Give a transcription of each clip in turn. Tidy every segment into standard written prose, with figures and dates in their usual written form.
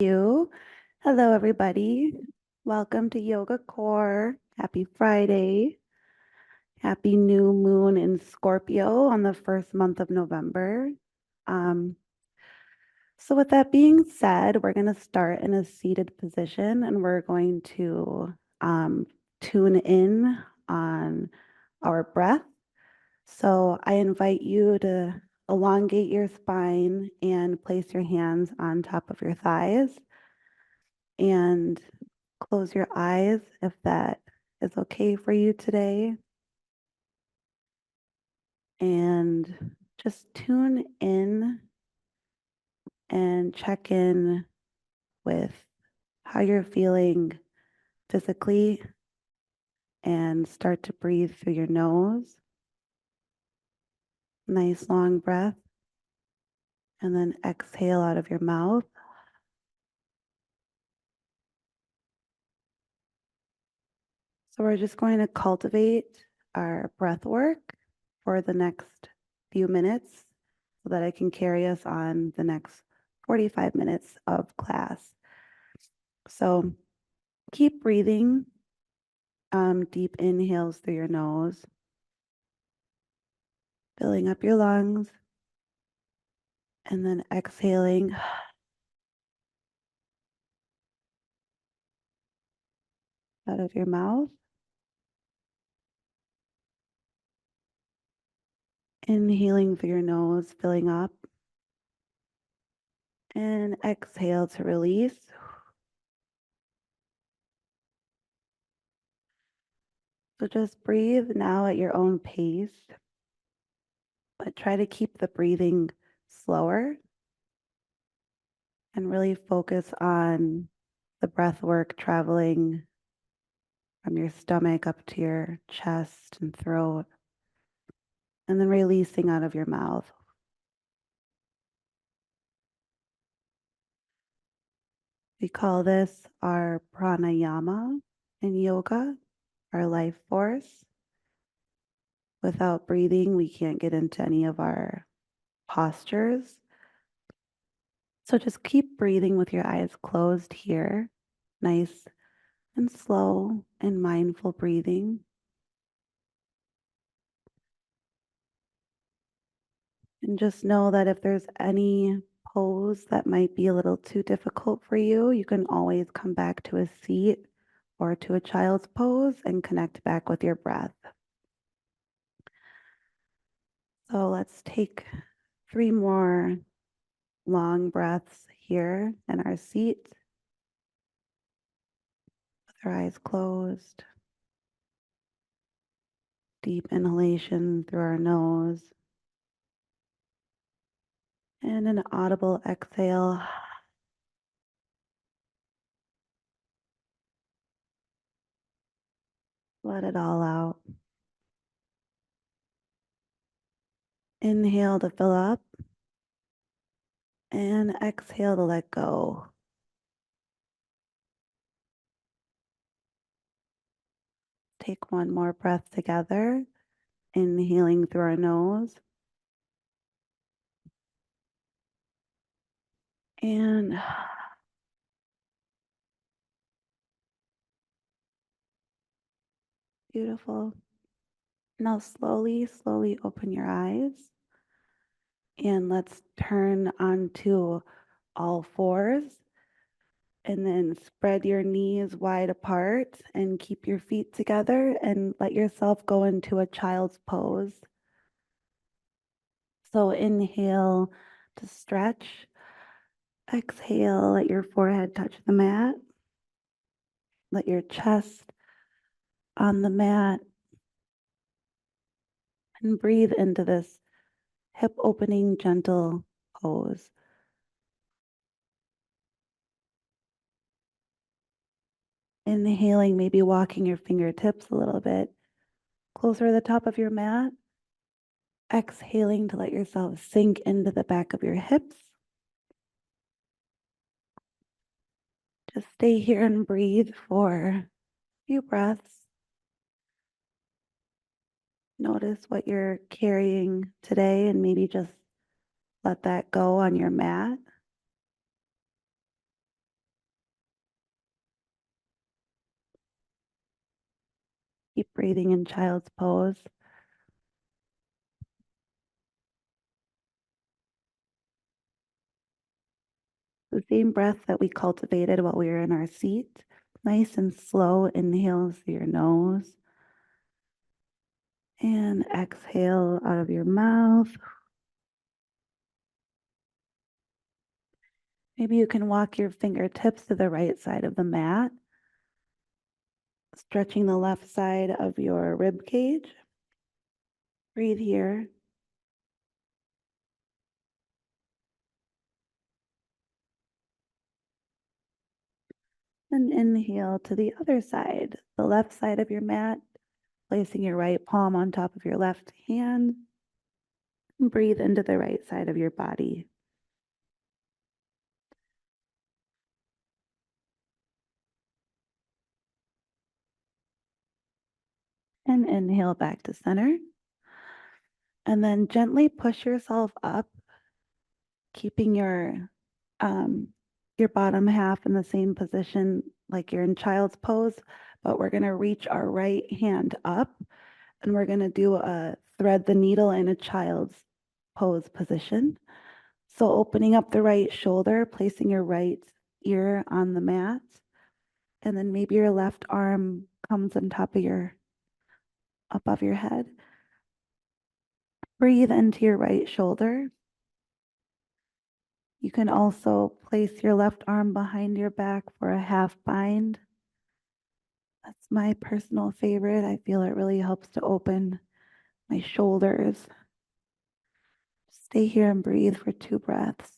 You. Hello, everybody. Welcome to Yoga Core. Happy Friday. Happy new moon in Scorpio on the first month of November. Um, so with that being said, we're going to start in a seated position and we're going to tune in on our breath. So I invite you to elongate your spine and place your hands on top of your thighs and close your eyes if that is okay for you today. And just tune in and check in with how you're feeling physically and start to breathe through your nose. Nice long breath. And then exhale out of your mouth. So we're just going to cultivate our breath work for the next few minutes so that I can carry us on the next 45 minutes of class. So keep breathing, deep inhales through your nose, filling up your lungs, and then exhaling out of your mouth. Inhaling through your nose, filling up, and exhale to release. So just breathe now at your own pace, but try to keep the breathing slower and really focus on the breath work traveling from your stomach up to your chest and throat, and then releasing out of your mouth. We call this our pranayama in yoga, our life force. Without breathing, we can't get into any of our postures. So just keep breathing with your eyes closed here. Nice and slow and mindful breathing. And just know that if there's any pose that might be a little too difficult for you, you can always come back to a seat or to a child's pose and connect back with your breath. So let's take 3 more long breaths here in our seat with our eyes closed. Deep inhalation through our nose and an audible exhale. Let it all out. Inhale to fill up and exhale to let go. Take one more breath together, inhaling through our nose and beautiful. Now slowly open your eyes and let's turn onto all fours and then spread your knees wide apart and keep your feet together and let yourself go into a child's pose. So inhale to stretch. Exhale, let your forehead touch the mat. Let your chest on the mat. And breathe into this hip opening gentle pose. Inhaling, maybe walking your fingertips a little bit closer to the top of your mat. Exhaling to let yourself sink into the back of your hips. Just stay here and breathe for a few breaths. Notice what you're carrying today and maybe just let that go on your mat. Keep breathing in child's pose. The same breath that we cultivated while we were in our seat. Nice and slow inhales through your nose. And exhale out of your mouth. Maybe you can walk your fingertips to the right side of the mat, stretching the left side of your rib cage. Breathe here. And inhale to the other side, the left side of your mat, placing your right palm on top of your left hand. And breathe into the right side of your body. And inhale back to center. And then gently push yourself up, keeping your bottom half in the same position like you're in child's pose, but we're going to reach our right hand up and we're going to do a thread the needle in a child's pose position. So opening up the right shoulder, placing your right ear on the mat, and then maybe your left arm comes on top of above your head. Breathe into your right shoulder. You can also place your left arm behind your back for a half bind. That's my personal favorite. I feel it really helps to open my shoulders. Stay here and breathe for 2 breaths.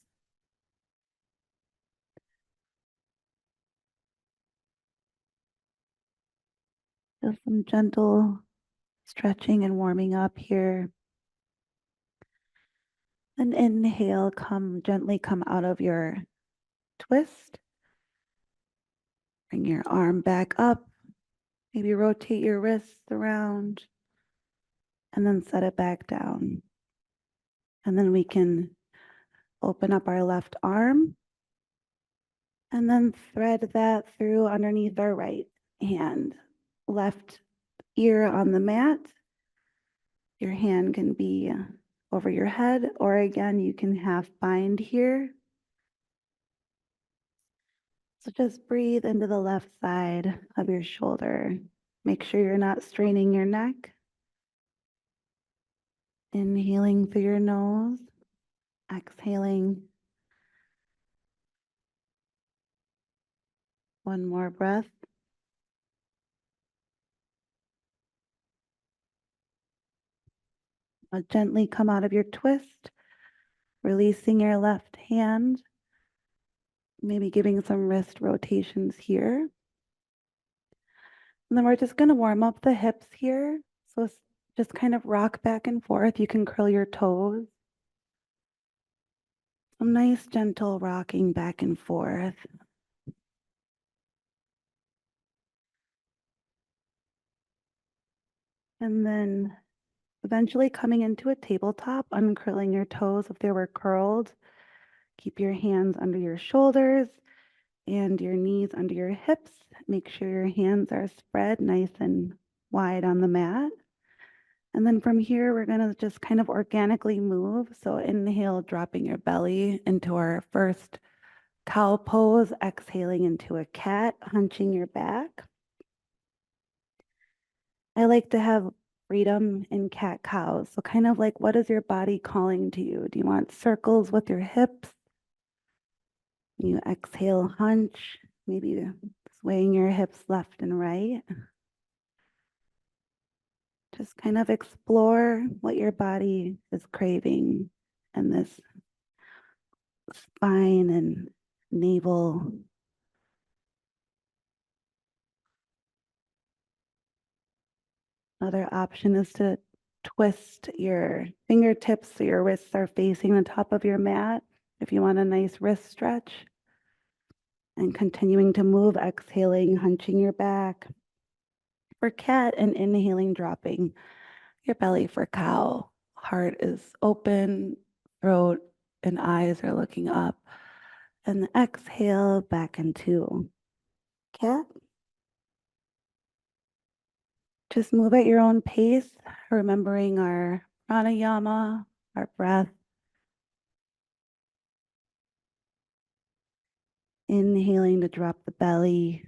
Feel some gentle stretching and warming up here. And inhale, gently come out of your twist. Bring your arm back up. Maybe rotate your wrists around and then set it back down. And then we can open up our left arm and then thread that through underneath our right hand. Left ear on the mat. Your hand can be over your head, or again, you can half bind here. So just breathe into the left side of your shoulder. Make sure you're not straining your neck. Inhaling through your nose, exhaling. One more breath. Now gently come out of your twist, releasing your left hand, maybe giving some wrist rotations here. And then we're just going to warm up the hips here. So just kind of rock back and forth. You can curl your toes. Some nice gentle rocking back and forth. And then eventually coming into a tabletop, uncurling your toes if they were curled. Keep your hands under your shoulders and your knees under your hips. Make sure your hands are spread nice and wide on the mat. And then from here, we're going to just kind of organically move. So inhale, dropping your belly into our first cow pose, exhaling into a cat, hunching your back. I like to have freedom in cat cows. So kind of like, what is your body calling to you? Do you want circles with your hips? You exhale, hunch, maybe swaying your hips left and right. Just kind of explore what your body is craving and this spine and navel. Another option is to twist your fingertips so your wrists are facing the top of your mat if you want a nice wrist stretch. And continuing to move, exhaling, hunching your back for cat, and inhaling, dropping your belly for cow. Heart is open, throat and eyes are looking up. And exhale back into cat. Just move at your own pace, remembering our pranayama, our breath. Inhaling to drop the belly,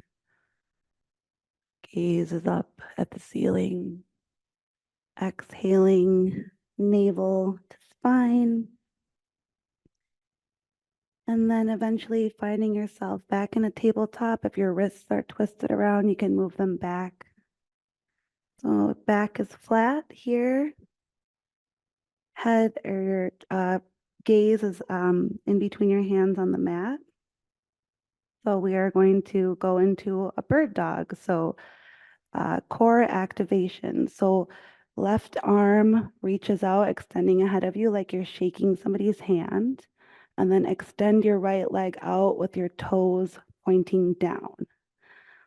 gaze is up at the ceiling. Exhaling, navel to spine. And then eventually finding yourself back in a tabletop. If your wrists are twisted around, you can move them back. So back is flat here. Head or your gaze is in between your hands on the mat. So we are going to go into a bird dog. So core activation. So left arm reaches out, extending ahead of you like you're shaking somebody's hand. And then extend your right leg out with your toes pointing down.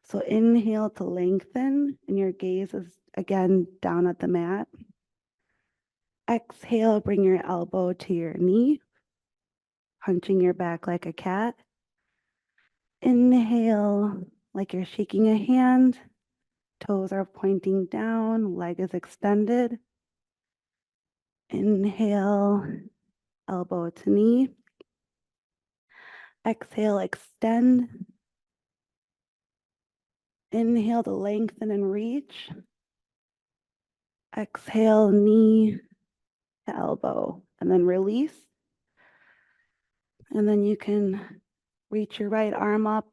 So inhale to lengthen, and your gaze is again down at the mat. Exhale, bring your elbow to your knee, hunching your back like a cat. Inhale, like you're shaking a hand. Toes are pointing down, leg is extended. Inhale, elbow to knee. Exhale, extend. Inhale to lengthen and reach. Exhale, knee to elbow, and then release. And then you can reach your right arm up,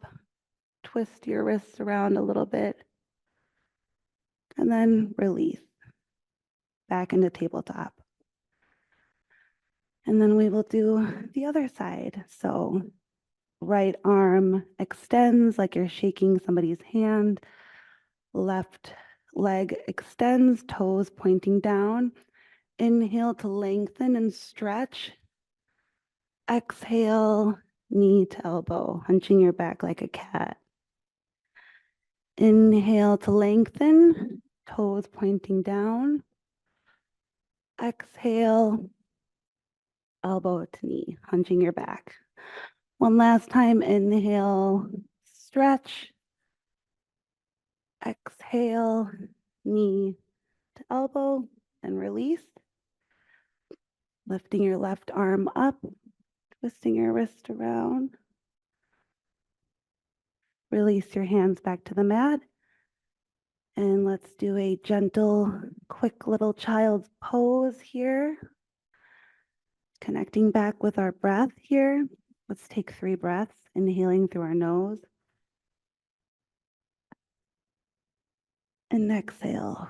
twist your wrists around a little bit, and then release back into tabletop. And then we will do the other side. So right arm extends like you're shaking somebody's hand. Left leg extends, toes pointing down. Inhale to lengthen and stretch. Exhale, knee to elbow, hunching your back like a cat. Inhale to lengthen, toes pointing down. Exhale, elbow to knee, hunching your back. One last time, inhale, stretch. Exhale, knee to elbow, and release. Lifting your left arm up, twisting your wrist around. Release your hands back to the mat. And let's do a gentle, quick little child's pose here. Connecting back with our breath here. Let's take 3 breaths, inhaling through our nose. And exhale.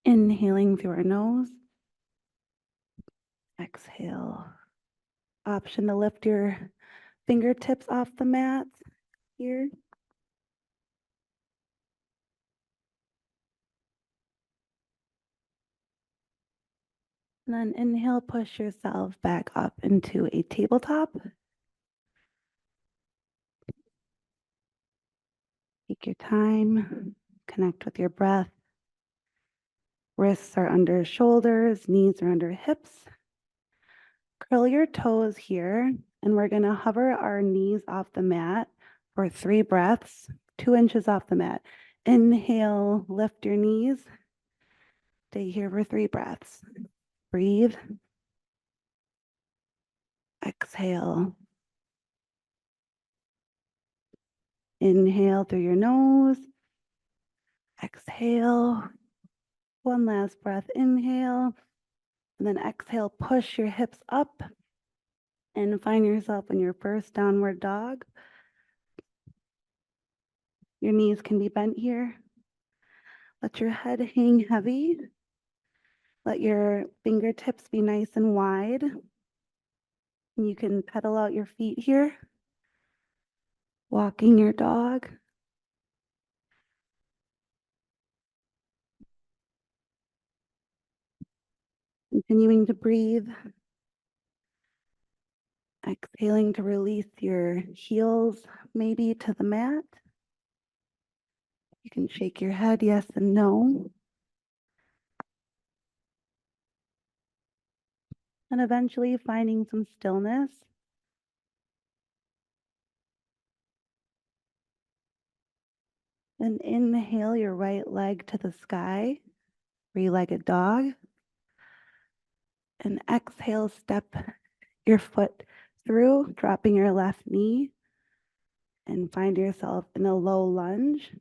Inhaling through our nose. Exhale. Option to lift your fingertips off the mat here. And then inhale, push yourself back up into a tabletop. Take your time, connect with your breath. Wrists are under shoulders, knees are under hips. Curl your toes here, and we're going to hover our knees off the mat for 3 breaths, 2 inches off the mat. Inhale, lift your knees. Stay here for 3 breaths. Breathe. Exhale. Inhale through your nose. Exhale. One last breath. Inhale. And then exhale, push your hips up and find yourself in your first downward dog. Your knees can be bent here. Let your head hang heavy. Let your fingertips be nice and wide. You can pedal out your feet here. Walking your dog. Continuing to breathe. Exhaling to release your heels maybe to the mat. You can shake your head yes and no. And eventually finding some stillness. Then inhale your right leg to the sky, three-legged dog. And exhale, step your foot through, dropping your left knee, and find yourself in a low lunge.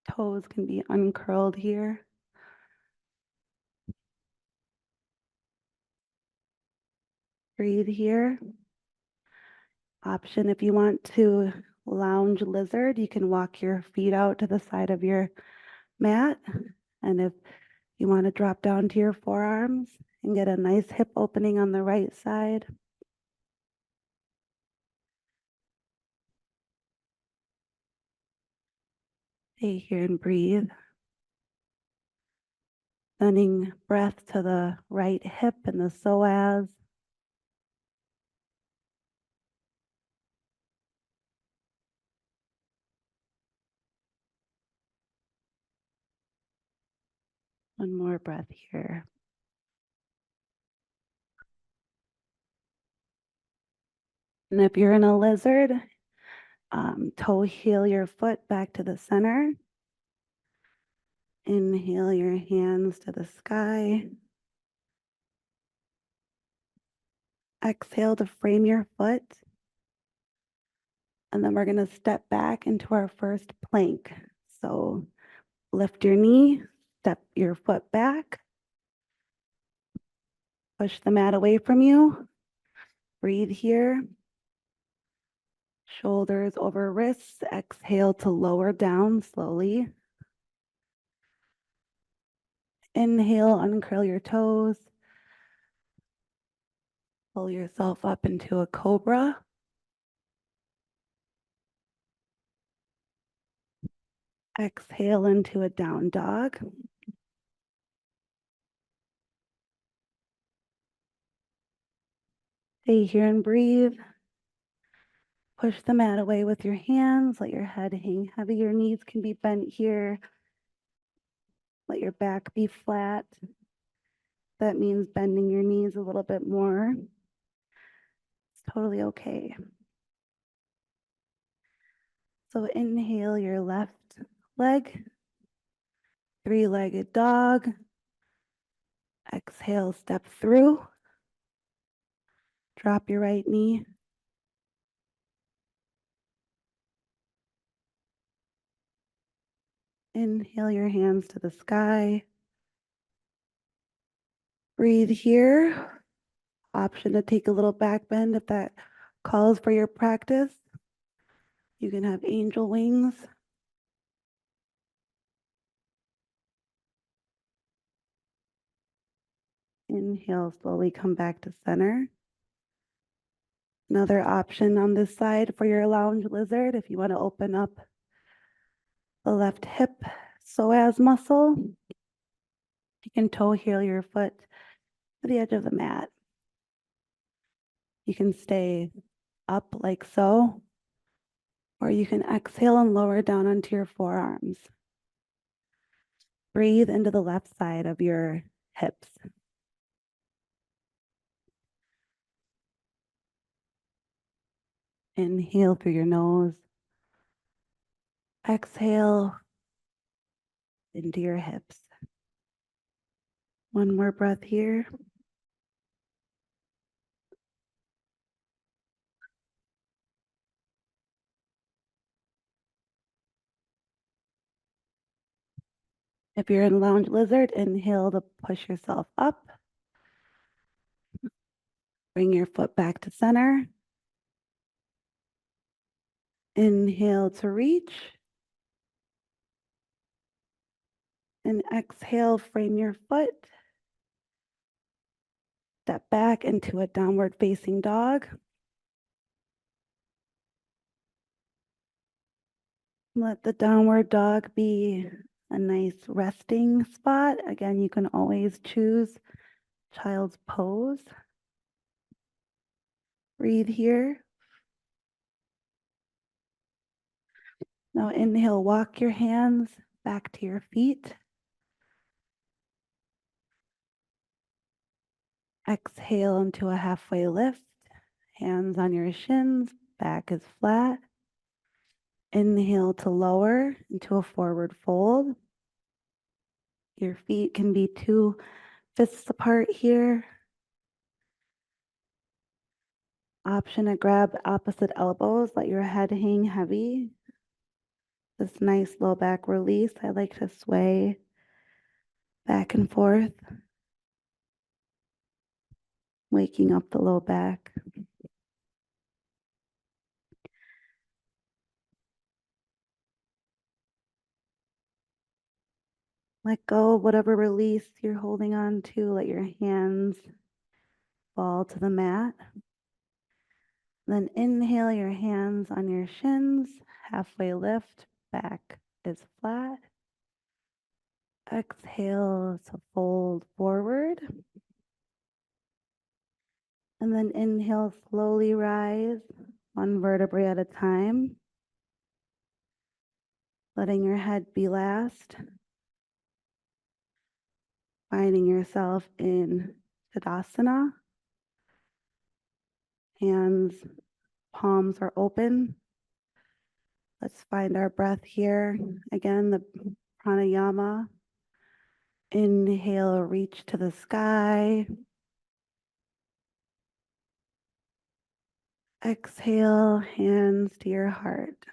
Toes can be uncurled here. Breathe here. Option if you want to lounge lizard, you can walk your feet out to the side of your mat. And if you want to drop down to your forearms and get a nice hip opening on the right side. Stay here and breathe. Sending breath to the right hip and the psoas. One more breath here. And if you're in a lizard, toe heel your foot back to the center. Inhale your hands to the sky. Exhale to frame your foot. And then we're going to step back into our first plank. So lift your knee, step your foot back. Push the mat away from you. Breathe here. Shoulders over wrists. Exhale to lower down slowly. Inhale, uncurl your toes. Pull yourself up into a cobra. Exhale into a down dog. Stay here and breathe. Push the mat away with your hands. Let your head hang heavy. Your knees can be bent here. Let your back be flat. That means bending your knees a little bit more. It's totally okay. So inhale your left leg, three-legged dog. Exhale, step through. Drop your right knee. Inhale your hands to the sky. Breathe here. Option to take a little back bend if that calls for your practice. You can have angel wings. Inhale, slowly come back to center. Another option on this side for your lounge lizard, if you want to open up the left hip psoas muscle, you can toe heel your foot to the edge of the mat. You can stay up like so, or you can exhale and lower down onto your forearms. Breathe into the left side of your hips. Inhale through your nose. Exhale into your hips. One more breath here. If you're in lounge lizard, inhale to push yourself up. Bring your foot back to center. Inhale to reach. And exhale, frame your foot. Step back into a downward facing dog. Let the downward dog be a nice resting spot. Again, you can always choose child's pose. Breathe here. Now inhale, walk your hands back to your feet. Exhale into a halfway lift. Hands on your shins, back is flat. Inhale to lower into a forward fold. Your feet can be 2 fists apart here. Option to grab opposite elbows, let your head hang heavy. This nice low back release. I like to sway back and forth, waking up the low back. Let go of whatever release you're holding on to. Let your hands fall to the mat. Then inhale your hands on your shins, halfway lift, back is flat. Exhale to fold forward. And then inhale, slowly rise, 1 vertebrae at a time. Letting your head be last. Finding yourself in Tadasana. Hands, palms are open. Let's find our breath here. Again, the pranayama. Inhale, reach to the sky. Exhale, hands to your heart.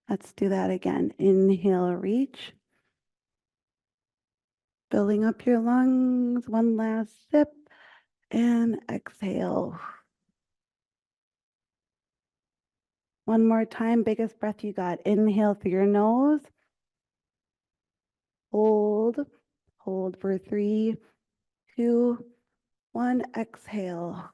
Let's do that again. Inhale, reach. Filling up your lungs. 1 last sip. And exhale. 1 more time, biggest breath you got. Inhale through your nose. Hold. Hold for 3, 2, 1. Exhale.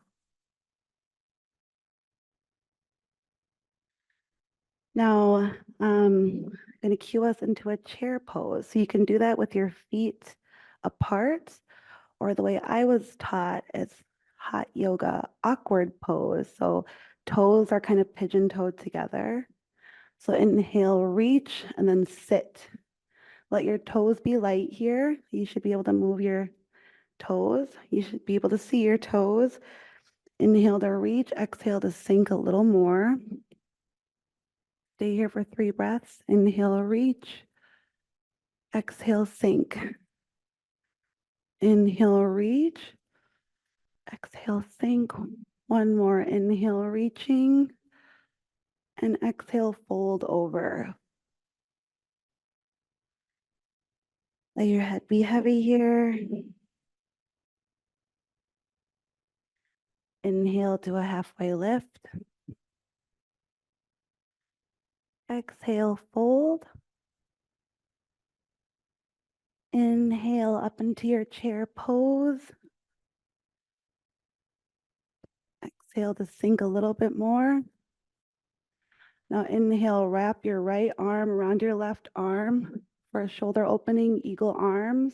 Now, I'm going to cue us into a chair pose. So you can do that with your feet apart, or the way I was taught is hot yoga awkward pose. So toes are kind of pigeon-toed together. So inhale, reach, and then sit. Let your toes be light here. You should be able to move your toes. You should be able to see your toes. Inhale to reach, exhale to sink a little more. Stay here for 3 breaths. Inhale, reach. Exhale, sink. Inhale, reach. Exhale, sink. 1 more. Inhale, reaching. And exhale, fold over. Let your head be heavy here. Inhale to a halfway lift. Exhale, fold. Inhale up into your chair pose. Exhale to sink a little bit more. Now inhale, wrap your right arm around your left arm for a shoulder opening, eagle arms.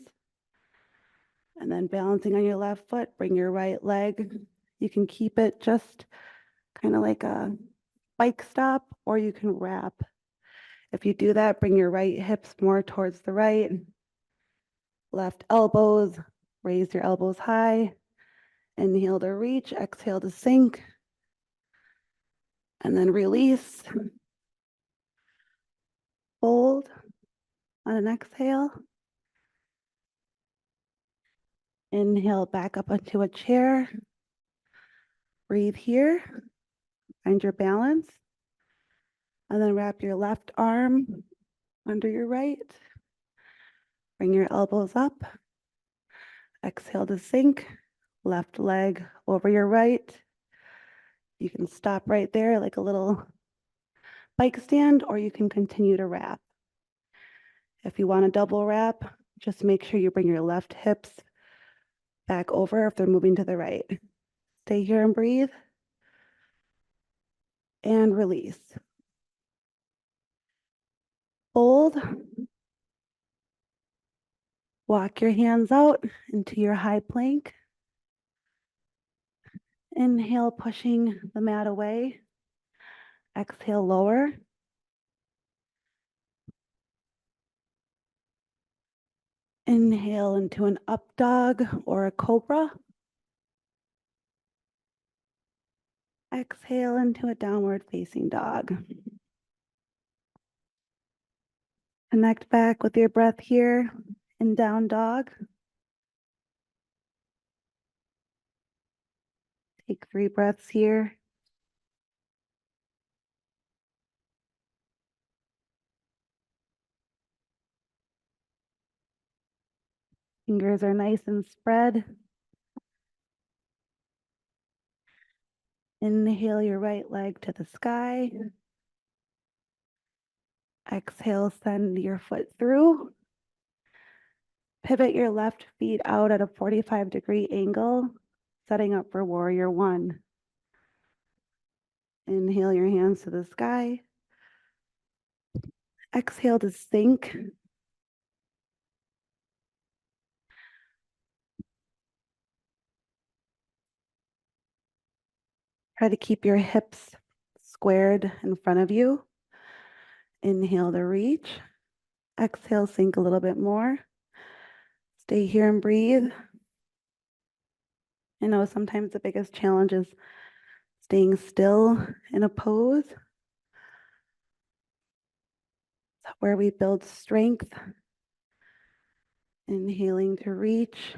And then balancing on your left foot, bring your right leg. You can keep it just kind of like a bike stop, or you can wrap. If you do that, bring your right hips more towards the right. Left elbows, raise your elbows high. Inhale to reach, exhale to sink. And then release. Fold on an exhale. Inhale back up onto a chair. Breathe here. Find your balance. And then wrap your left arm under your right. Bring your elbows up. Exhale to sink. Left leg over your right. You can stop right there like a little bike stand, or you can continue to wrap. If you want a double wrap, just make sure you bring your left hips back over if they're moving to the right. Stay here and breathe. And release. Fold. Walk your hands out into your high plank. Inhale, pushing the mat away. Exhale, lower. Inhale into an up dog or a cobra. Exhale into a downward facing dog. Connect back with your breath here in down dog. Take 3 breaths here. Fingers are nice and spread. Inhale your right leg to the sky. Exhale, send your foot through. Pivot your left feet out at a 45-degree angle, setting up for warrior one. Inhale your hands to the sky. Exhale to sink. Try to keep your hips squared in front of you. Inhale to reach. Exhale, sink a little bit more. Stay here and breathe. I know sometimes the biggest challenge is staying still in a pose. It's where we build strength. Inhaling to reach.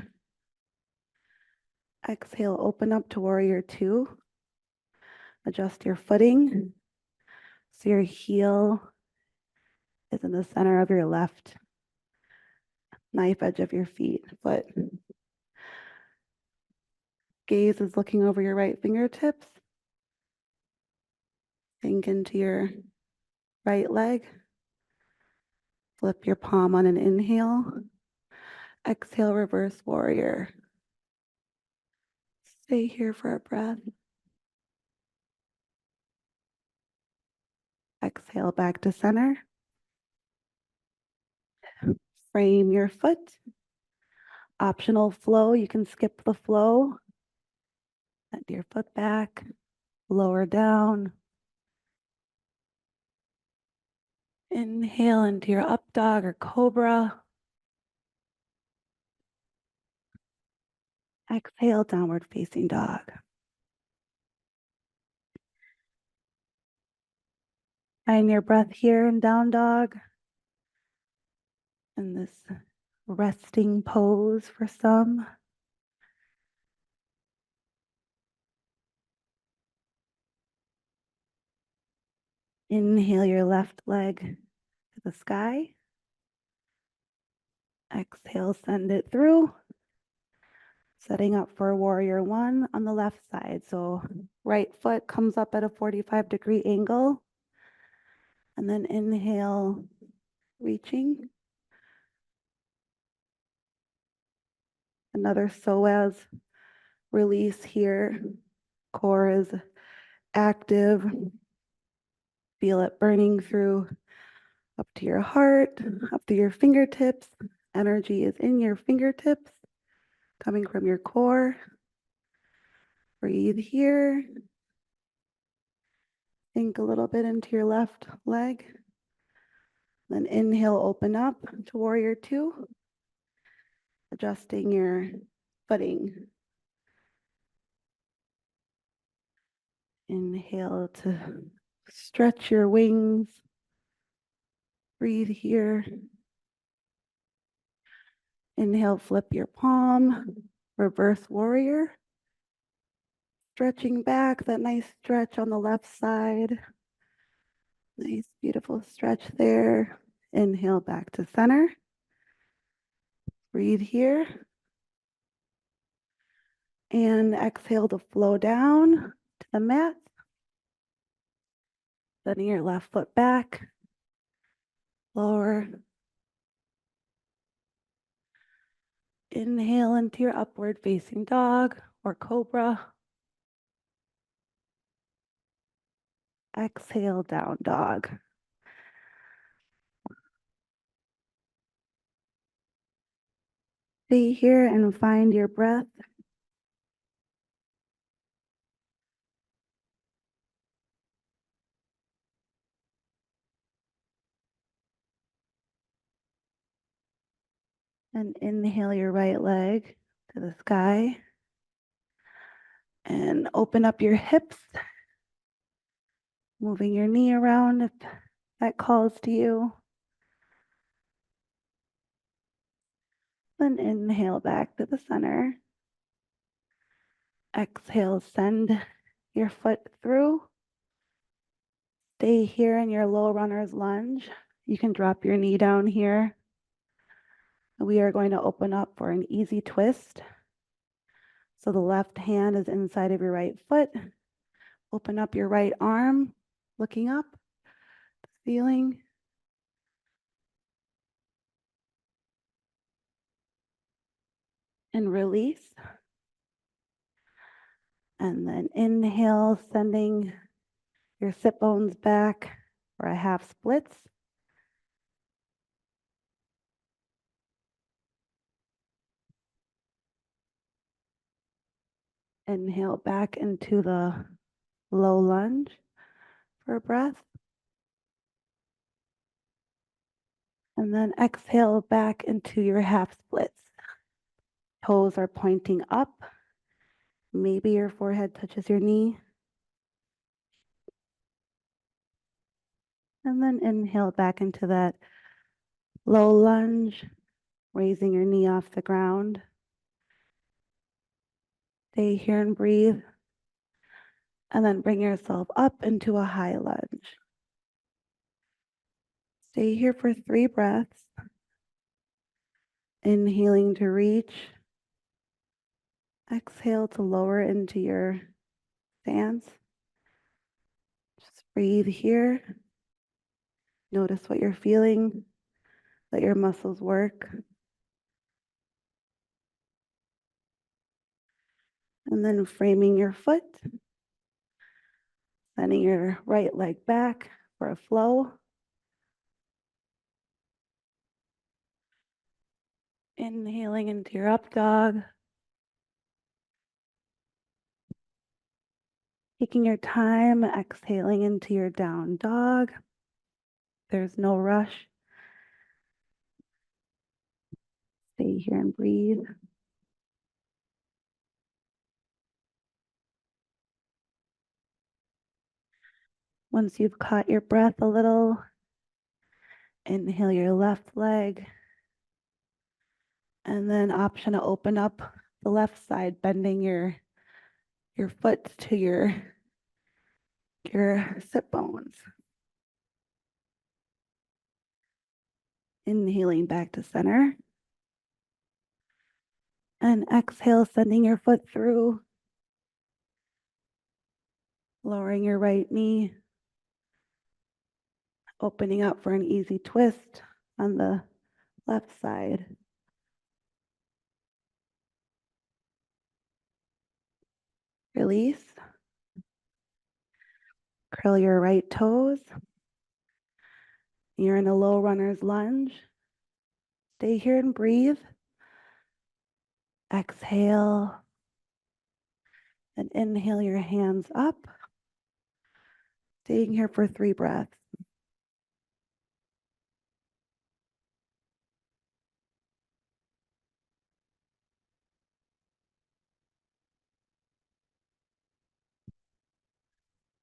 Exhale, open up to warrior two. Adjust your footing so your heel is in the center of your left knife edge of your foot. Gaze is looking over your right fingertips. Sink into your right leg. Flip your palm on an inhale. Exhale, reverse warrior. Stay here for a breath. Exhale back to center. Frame your foot. Optional flow, you can skip the flow. Send your foot back, lower down. Inhale into your up dog or cobra. Exhale, downward facing dog. Find your breath here in down dog. And this resting pose for some. Inhale your left leg to the sky. Exhale, send it through. Setting up for warrior one on the left side. So right foot comes up at a 45-degree angle. And then inhale, reaching. Another psoas release here. Core is active. Feel it burning through up to your heart, up to your fingertips. Energy is in your fingertips, coming from your core. Breathe here. Sink a little bit into your left leg. Then inhale, open up to warrior two. Adjusting your footing. Inhale to stretch your wings. Breathe here. Inhale, flip your palm. Reverse warrior. Stretching back, that nice stretch on the left side. Nice, beautiful stretch there. Inhale back to center. Breathe here. And exhale to flow down to the mat. Sending your left foot back. Lower. Inhale into your upward facing dog or cobra. Exhale, down dog. Stay here and find your breath. And inhale your right leg to the sky. And open up your hips Moving your knee around if that calls to you. Then inhale back to the center. Exhale, send your foot through. Stay here in your low runner's lunge. You can drop your knee down here. We are going to open up for an easy twist. So the left hand is inside of your right foot. Open up your right arm, looking up, feeling. And release. And then inhale, sending your sit bones back for a half splits. Inhale back into the low lunge for a breath. And then exhale back into your half splits. Toes are pointing up. Maybe your forehead touches your knee. And then inhale back into that low lunge, raising your knee off the ground. Stay here and breathe. And then bring yourself up into a high lunge. Stay here for 3 breaths. Inhaling to reach. Exhale to lower into your stance. Just breathe here. Notice what you're feeling. Let your muscles work. And then framing your foot. Sending your right leg back for a flow. Inhaling into your up dog. Taking your time, exhaling into your down dog. There's no rush. Stay here and breathe. Once you've caught your breath a little, inhale your left leg. And then option to open up the left side, bending your foot to your sit bones. Inhaling back to center. And exhale, sending your foot through. Lowering your right knee. Opening up for an easy twist on the left side. Release. Curl your right toes. You're in a low runner's lunge. Stay here and breathe. Exhale. And inhale your hands up. Staying here for 3 breaths.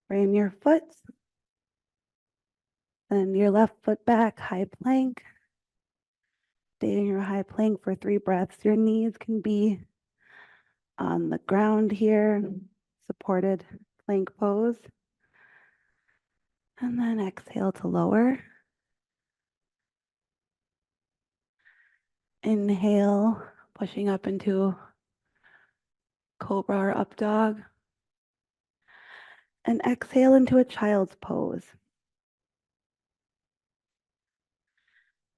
Frame your foot. Then your left foot back, high plank. Stay in your high plank for 3 breaths. Your knees can be on the ground here, supported plank pose. And then exhale to lower. Inhale, pushing up into cobra or up dog. And exhale into a child's pose.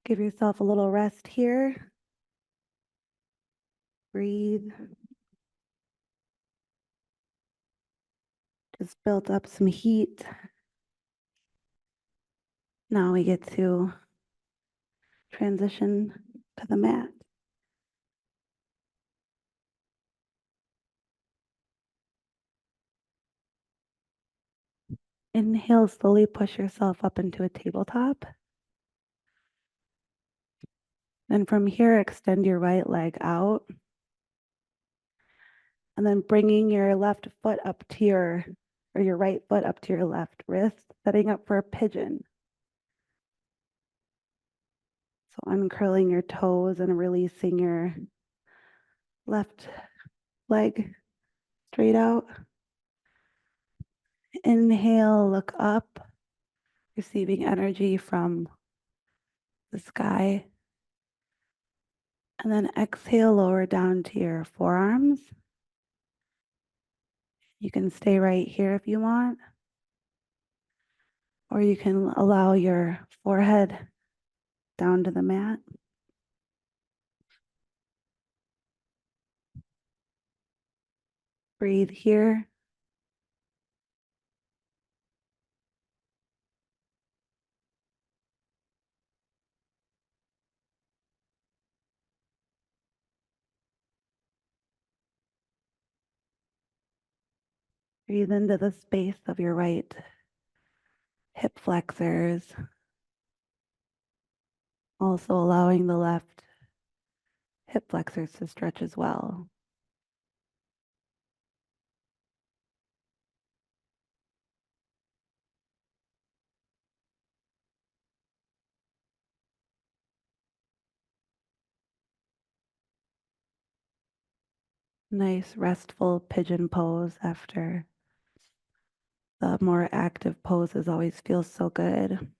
Give yourself a little rest here. Breathe. Just built up some heat. Now we get to transition to the mat. Inhale, slowly push yourself up into a tabletop. Then from here, extend your right leg out. And then bringing your left foot up to your or your right foot up to your left wrist, setting up for a pigeon. So uncurling your toes and releasing your left leg straight out. Inhale, look up, receiving energy from the sky. And then exhale, lower down to your forearms. You can stay right here if you want, or you can allow your forehead down to the mat. Breathe here. Breathe into the space of your right hip flexors, also allowing the left hip flexors to stretch as well. Nice restful pigeon pose after the more active poses always feels so good.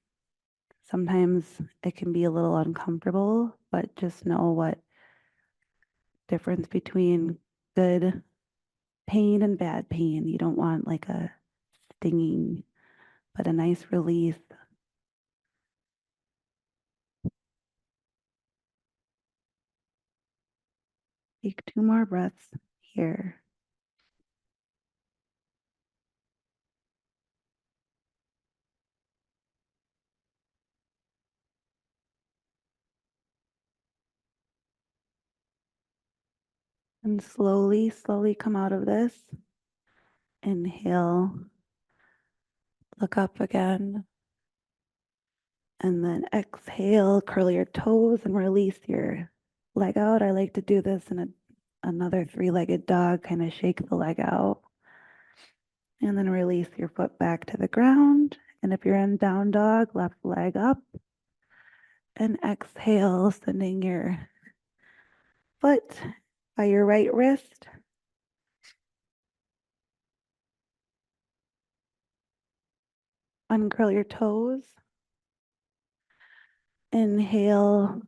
Sometimes it can be a little uncomfortable, but just know what difference between good pain and bad pain. You don't want like a stinging, but a nice release. Take 2 more breaths here. And slowly, slowly come out of this. Inhale, look up again. And then exhale, curl your toes and release your leg out. I like to do this in another 3-legged dog, kind of shake the leg out. And then release your foot back to the ground. And if you're in down dog, left leg up. And exhale, sending your foot by your right wrist. Uncurl your toes. Inhale,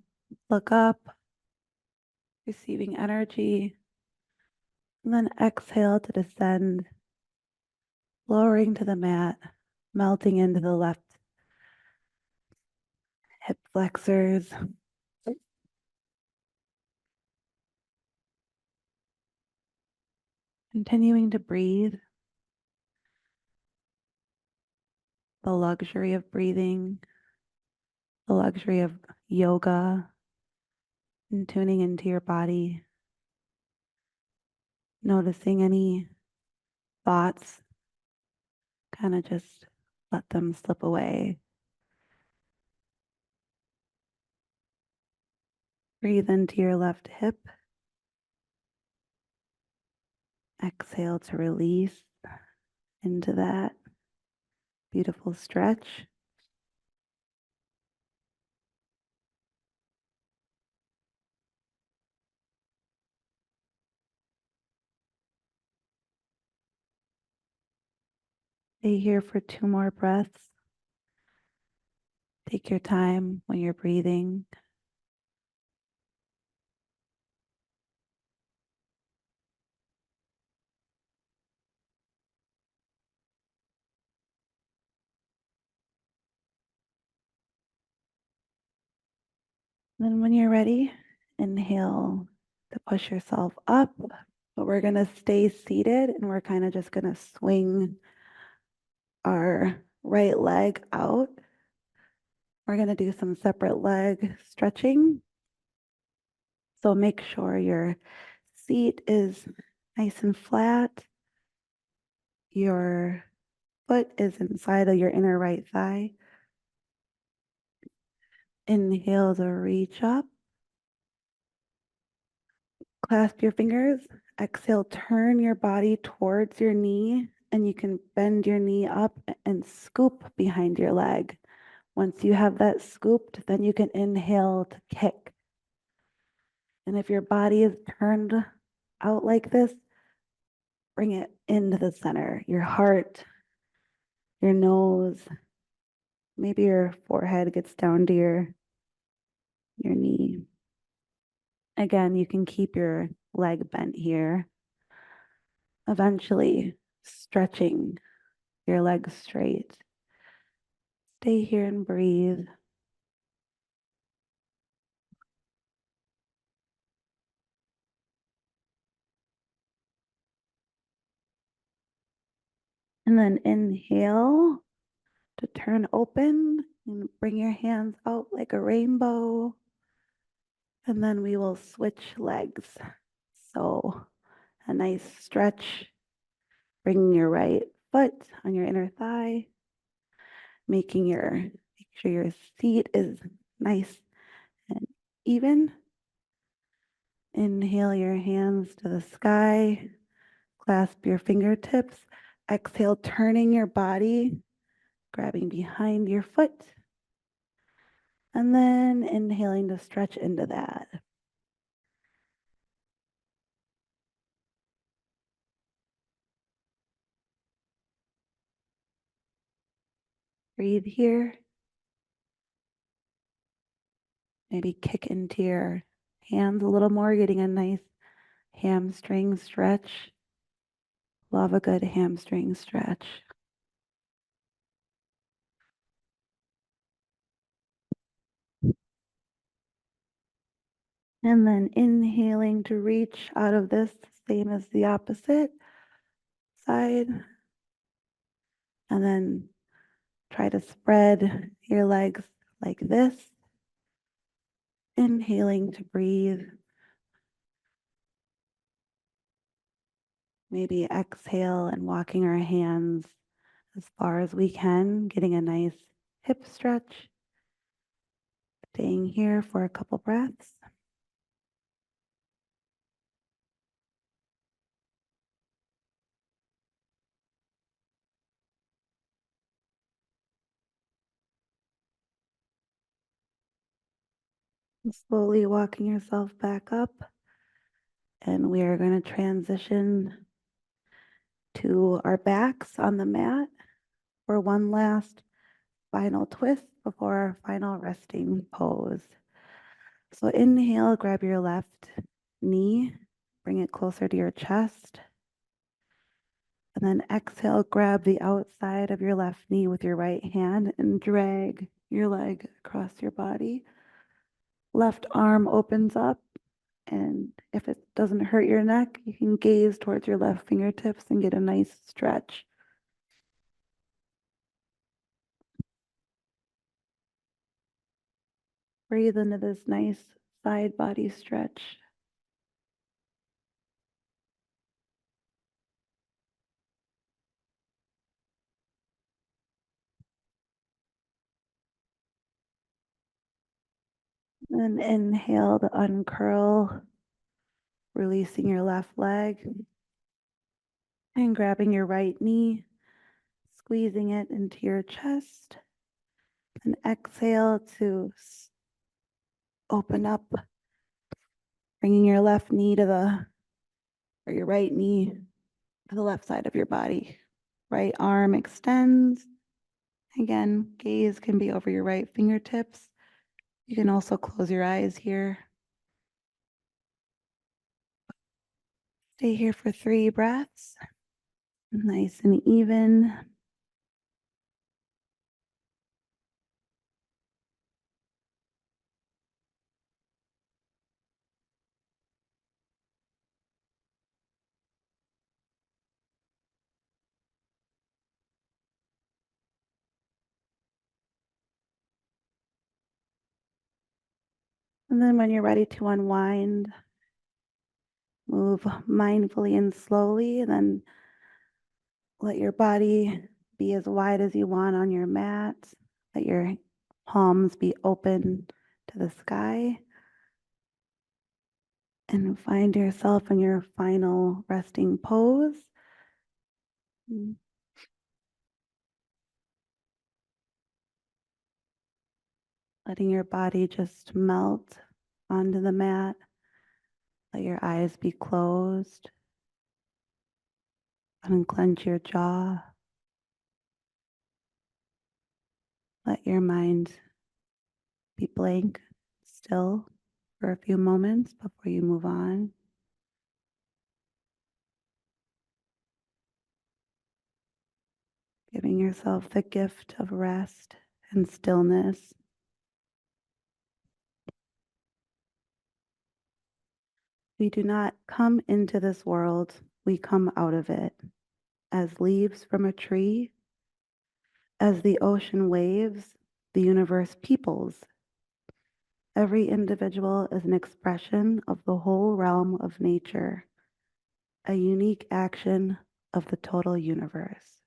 look up, receiving energy. And then exhale to descend, lowering to the mat, melting into the left hip flexors. Continuing to breathe, the luxury of breathing, the luxury of yoga, and tuning into your body, noticing any thoughts, kind of just let them slip away. Breathe into your left hip. Exhale to release into that beautiful stretch. Stay here for 2 more breaths. Take your time when you're breathing. Then when you're ready, inhale to push yourself up, but we're gonna stay seated and we're kind of just gonna swing our right leg out. We're gonna do some separate leg stretching. So make sure your seat is nice and flat. Your foot is inside of your inner right thigh. Inhale to reach up. Clasp your fingers. Exhale, turn your body towards your knee and you can bend your knee up and scoop behind your leg. Once you have that scooped, then you can inhale to kick. And if your body is turned out like this, bring it into the center, your heart, your nose, maybe your forehead gets down to your knee. Again, you can keep your leg bent here. Eventually, stretching your legs straight. Stay here and breathe. And then inhale to turn open and bring your hands out like a rainbow. And then we will switch legs. So a nice stretch, bringing your right foot on your inner thigh, make sure your seat is nice and even. Inhale your hands to the sky, clasp your fingertips. Exhale, turning your body, grabbing behind your foot, and then inhaling to stretch into that. Breathe here. Maybe kick into your hands a little more, getting a nice hamstring stretch. Love a good hamstring stretch. And then inhaling to reach out of this, same as the opposite side. And then try to spread your legs like this. Inhaling to breathe. Maybe exhale and walking our hands as far as we can, getting a nice hip stretch. Staying here for a couple breaths. Slowly walking yourself back up. And we are going to transition to our backs on the mat for one last final twist before our final resting pose. So inhale, grab your left knee, bring it closer to your chest. And then exhale, grab the outside of your left knee with your right hand and drag your leg across your body. Left arm opens up, and if it doesn't hurt your neck, you can gaze towards your left fingertips and get a nice stretch. Breathe into this nice side body stretch. And inhale to uncurl, releasing your left leg and grabbing your right knee, squeezing it into your chest. And exhale to open up, bringing your left knee or your right knee to the left side of your body. Right arm extends. Again, gaze can be over your right fingertips. You can also close your eyes here. Stay here for 3 breaths. Nice and even. And then when you're ready to unwind, move mindfully and slowly, and then let your body be as wide as you want on your mat. Let your palms be open to the sky. And find yourself in your final resting pose. Mm. Letting your body just melt onto the mat. Let your eyes be closed. Unclench your jaw. Let your mind be blank, still for a few moments before you move on. Giving yourself the gift of rest and stillness. We do not come into this world, we come out of it as leaves from a tree, as the ocean waves, the universe peoples. Every individual is an expression of the whole realm of nature, a unique action of the total universe.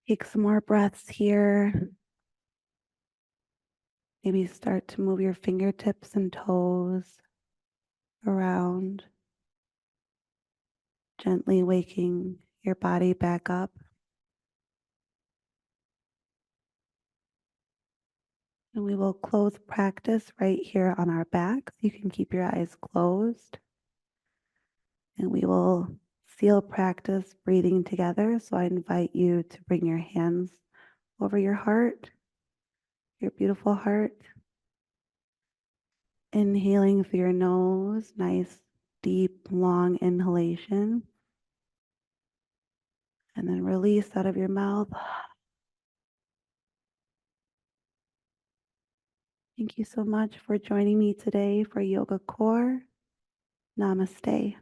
Take some more breaths here. Maybe start to move your fingertips and toes around, gently waking your body back up. And we will close practice right here on our backs. You can keep your eyes closed. And we will seal practice breathing together. So I invite you to bring your hands over your heart, your beautiful heart. Inhaling through your nose, nice, deep, long inhalation. And then release out of your mouth. Thank you so much for joining me today for Yoga Core. Namaste.